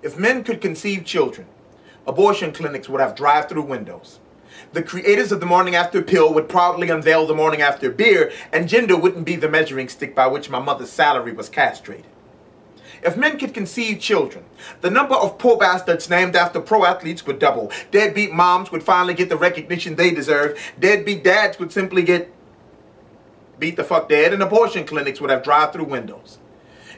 If men could conceive children, abortion clinics would have drive-through windows. The creators of the morning after pill would proudly unveil the morning after beer, and gender wouldn't be the measuring stick by which my mother's salary was castrated. If men could conceive children, the number of poor bastards named after pro athletes would double. Deadbeat moms would finally get the recognition they deserve. Deadbeat dads would simply get beat the fuck dead, and abortion clinics would have drive-through windows.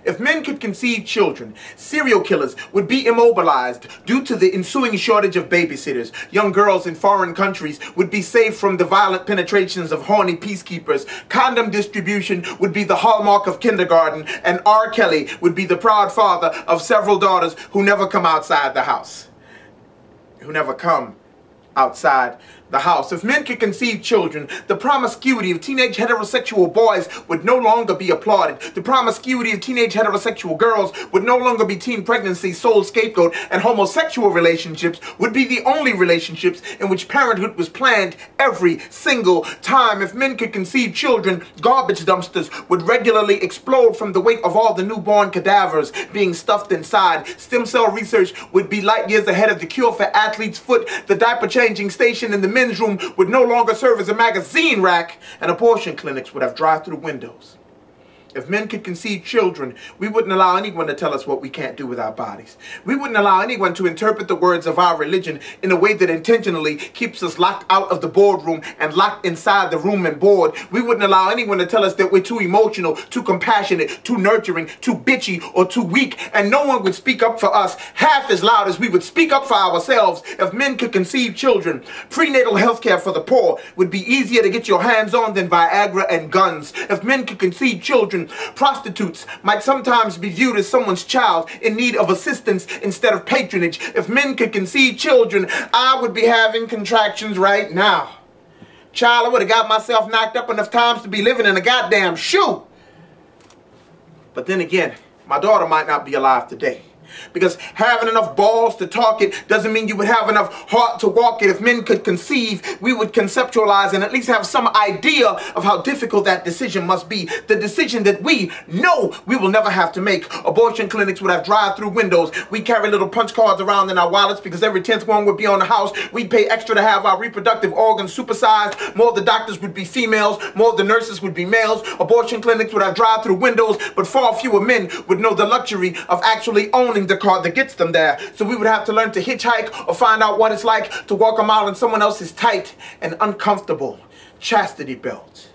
If men could conceive children, serial killers would be immobilized due to the ensuing shortage of babysitters. Young girls in foreign countries would be safe from the violent penetrations of horny peacekeepers. Condom distribution would be the hallmark of kindergarten, and R. Kelly would be the proud father of several daughters who never come outside the house. If men could conceive children, the promiscuity of teenage heterosexual boys would no longer be applauded. The promiscuity of teenage heterosexual girls would no longer be teen pregnancy, sole scapegoat, and homosexual relationships would be the only relationships in which parenthood was planned every single time. If men could conceive children, garbage dumpsters would regularly explode from the weight of all the newborn cadavers being stuffed inside. Stem cell research would be light years ahead of the cure for athlete's foot. The diaper changing station in the men's room would no longer serve as a magazine rack, and abortion clinics would have drive-through windows. If men could conceive children, we wouldn't allow anyone to tell us what we can't do with our bodies. We wouldn't allow anyone to interpret the words of our religion in a way that intentionally keeps us locked out of the boardroom and locked inside the room and bored. We wouldn't allow anyone to tell us that we're too emotional, too compassionate, too nurturing, too bitchy, or too weak, and no one would speak up for us half as loud as we would speak up for ourselves. If men could conceive children, prenatal health care for the poor would be easier to get your hands on than Viagra and guns. If men could conceive children, prostitutes might sometimes be viewed as someone's child in need of assistance instead of patronage. If men could conceive children, I would be having contractions right now. Child, I would have got myself knocked up enough times to be living in a goddamn shoe. But then again, my daughter might not be alive today. Because having enough balls to talk it doesn't mean you would have enough heart to walk it. If men could conceive, we would conceptualize and at least have some idea of how difficult that decision must be. The decision that we know we will never have to make. Abortion clinics would have drive-through windows. We carry little punch cards around in our wallets because every 10th one would be on the house. We'd pay extra to have our reproductive organs supersized. More of the doctors would be females. More of the nurses would be males. Abortion clinics would have drive-through windows, but far fewer men would know the luxury of actually owning the car that gets them there. So we would have to learn to hitchhike or find out what it's like to walk a mile in someone else's tight and uncomfortable chastity belt.